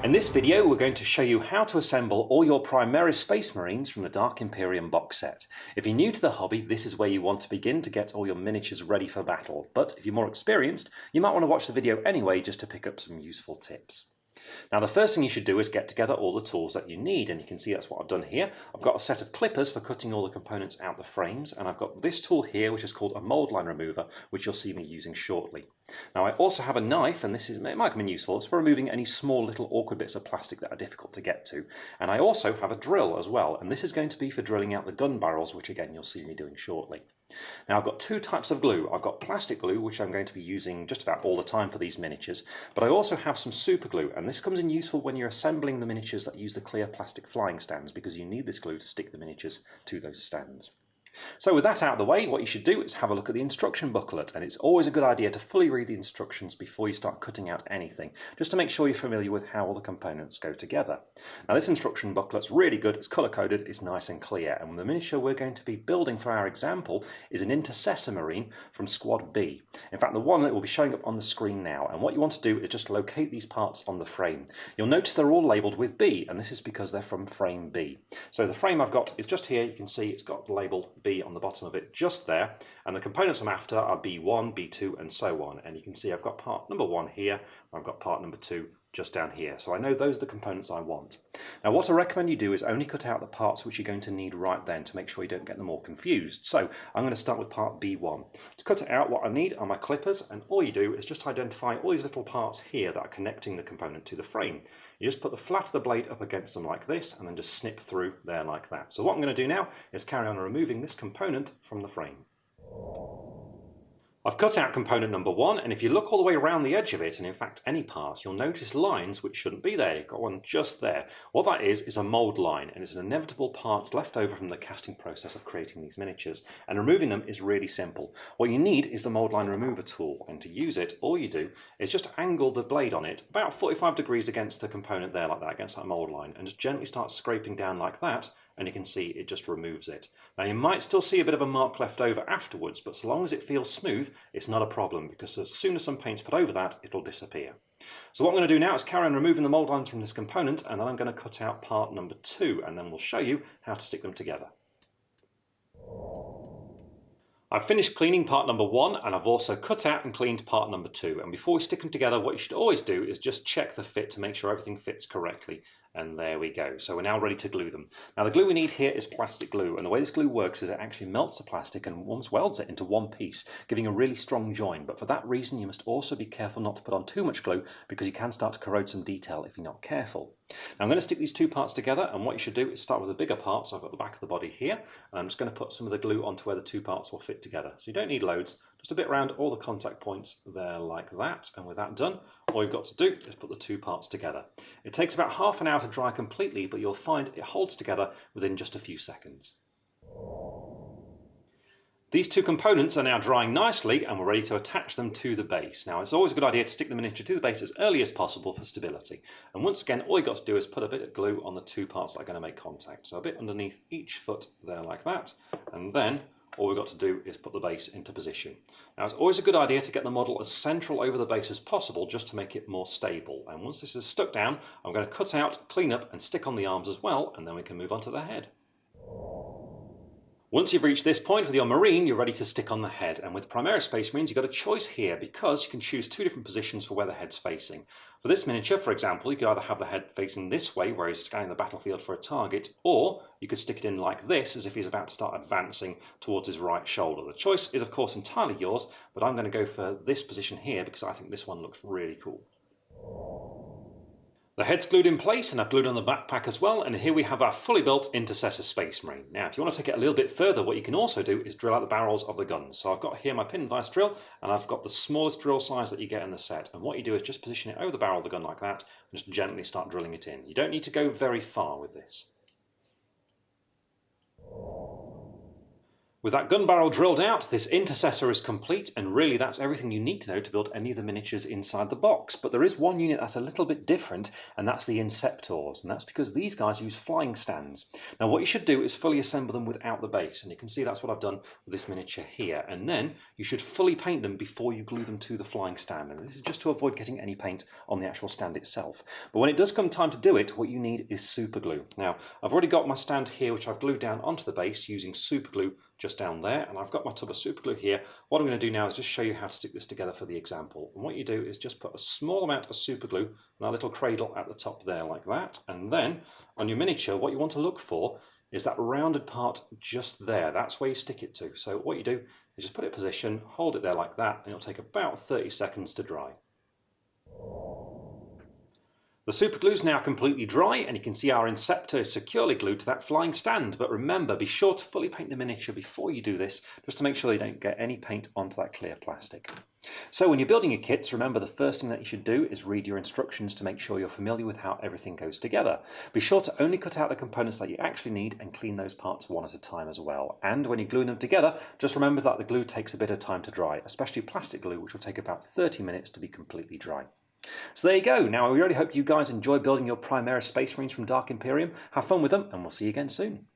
In this video we're going to show you how to assemble all your Primaris Space Marines from the Dark Imperium box set. If you're new to the hobby, this is where you want to begin to get all your miniatures ready for battle, but if you're more experienced, you might want to watch the video anyway just to pick up some useful tips. Now the first thing you should do is get together all the tools that you need, and you can see that's what I've done here. I've got a set of clippers for cutting all the components out the frames, and I've got this tool here which is called a mould line remover, which you'll see me using shortly. Now I also have a knife, and it might come in useful. It's for removing any small little awkward bits of plastic that are difficult to get to. And I also have a drill as well, and this is going to be for drilling out the gun barrels, which again you'll see me doing shortly. Now I've got two types of glue. I've got plastic glue, which I'm going to be using just about all the time for these miniatures, but I also have some super glue, and this comes in useful when you're assembling the miniatures that use the clear plastic flying stands, because you need this glue to stick the miniatures to those stands. So with that out of the way, what you should do is have a look at the instruction booklet, and it's always a good idea to fully read the instructions before you start cutting out anything, just to make sure you're familiar with how all the components go together. Now this instruction booklet's really good, it's colour coded, it's nice and clear, and the miniature we're going to be building for our example is an Intercessor Marine from Squad B. In fact, the one that will be showing up on the screen now, and what you want to do is just locate these parts on the frame. You'll notice they're all labelled with B, and this is because they're from frame B. So the frame I've got is just here. You can see it's got the label B on the bottom of it just there, and the components I'm after are B1, B2 and so on, and you can see I've got part number 1 here, I've got part number 2 just down here, so I know those are the components I want. Now what I recommend you do is only cut out the parts which you're going to need right then to make sure you don't get them all confused. So I'm going to start with part B1. To cut it out, what I need are my clippers, and all you do is just identify all these little parts here that are connecting the component to the frame. You just put the flat of the blade up against them like this, and then just snip through there like that. So what I'm going to do now is carry on removing this component from the frame. I've cut out component number 1, and if you look all the way around the edge of it, and in fact any part, you'll notice lines which shouldn't be there. You've got one just there. What that is a mould line, and it's an inevitable part left over from the casting process of creating these miniatures, and removing them is really simple. What you need is the mould line remover tool, and to use it, all you do is just angle the blade on it about 45 degrees against the component there like that, against that mould line, and just gently start scraping down like that, and you can see it just removes it. Now you might still see a bit of a mark left over afterwards, but so long as it feels smooth, it's not a problem, because as soon as some paint's put over that, it'll disappear. So what I'm going to do now is carry on removing the mould lines from this component, and then I'm going to cut out part number 2, and then we'll show you how to stick them together. I've finished cleaning part number 1, and I've also cut out and cleaned part number 2. And before we stick them together, what you should always do is just check the fit to make sure everything fits correctly. And there we go. So we're now ready to glue them. Now the glue we need here is plastic glue, and the way this glue works is it actually melts the plastic and almost welds it into one piece, giving a really strong join. But for that reason you must also be careful not to put on too much glue, because you can start to corrode some detail if you're not careful. Now I'm going to stick these two parts together, and what you should do is start with the bigger part. So I've got the back of the body here, and I'm just going to put some of the glue onto where the two parts will fit together. So you don't need loads, just a bit around all the contact points there like that, and with that done, all you've got to do is put the two parts together. It takes about half an hour to dry completely, but you'll find it holds together within just a few seconds. These two components are now drying nicely, and we're ready to attach them to the base. Now it's always a good idea to stick the miniature to the base as early as possible for stability. And once again, all you've got to do is put a bit of glue on the two parts that are going to make contact. So a bit underneath each foot there like that, and then all we've got to do is put the base into position. Now it's always a good idea to get the model as central over the base as possible, just to make it more stable. And once this is stuck down, I'm going to cut out, clean up and stick on the arms as well, and then we can move on to the head. Once you've reached this point with your Marine, you're ready to stick on the head. And with Primaris Space Marines, you've got a choice here, because you can choose two different positions for where the head's facing. For this miniature, for example, you could either have the head facing this way, where he's scanning the battlefield for a target, or you could stick it in like this, as if he's about to start advancing towards his right shoulder. The choice is, of course, entirely yours, but I'm going to go for this position here, because I think this one looks really cool. The head's glued in place, and I've glued on the backpack as well, and here we have our fully built Intercessor Space Marine. Now if you want to take it a little bit further, what you can also do is drill out the barrels of the guns. So I've got here my pin and vise drill, and I've got the smallest drill size that you get in the set, and what you do is just position it over the barrel of the gun like that, and just gently start drilling it in. You don't need to go very far with this. With that gun barrel drilled out, this intercessor is complete, and really that's everything you need to know to build any of the miniatures inside the box. But there is one unit that's a little bit different, and that's the Inceptors, and that's because these guys use flying stands. Now what you should do is fully assemble them without the base, and you can see that's what I've done with this miniature here. And then you should fully paint them before you glue them to the flying stand, and this is just to avoid getting any paint on the actual stand itself. But when it does come time to do it, what you need is super glue. Now I've already got my stand here which I've glued down onto the base using super glue just down there, and I've got my tub of super glue here. What I'm going to do now is just show you how to stick this together for the example. And what you do is just put a small amount of super glue on that little cradle at the top there like that, and then on your miniature what you want to look for is that rounded part just there. That's where you stick it to. So what you do is just put it in position, hold it there like that, and it'll take about 30 seconds to dry. The super glue is now completely dry, and you can see our Inceptor is securely glued to that flying stand. But remember, be sure to fully paint the miniature before you do this, just to make sure you don't get any paint onto that clear plastic. So when you're building your kits, remember the first thing that you should do is read your instructions to make sure you're familiar with how everything goes together. Be sure to only cut out the components that you actually need and clean those parts one at a time as well. And when you're gluing them together, just remember that the glue takes a bit of time to dry, especially plastic glue, which will take about 30 minutes to be completely dry. So there you go. Now, we really hope you guys enjoy building your Primaris Space Marines from Dark Imperium. Have fun with them, and we'll see you again soon.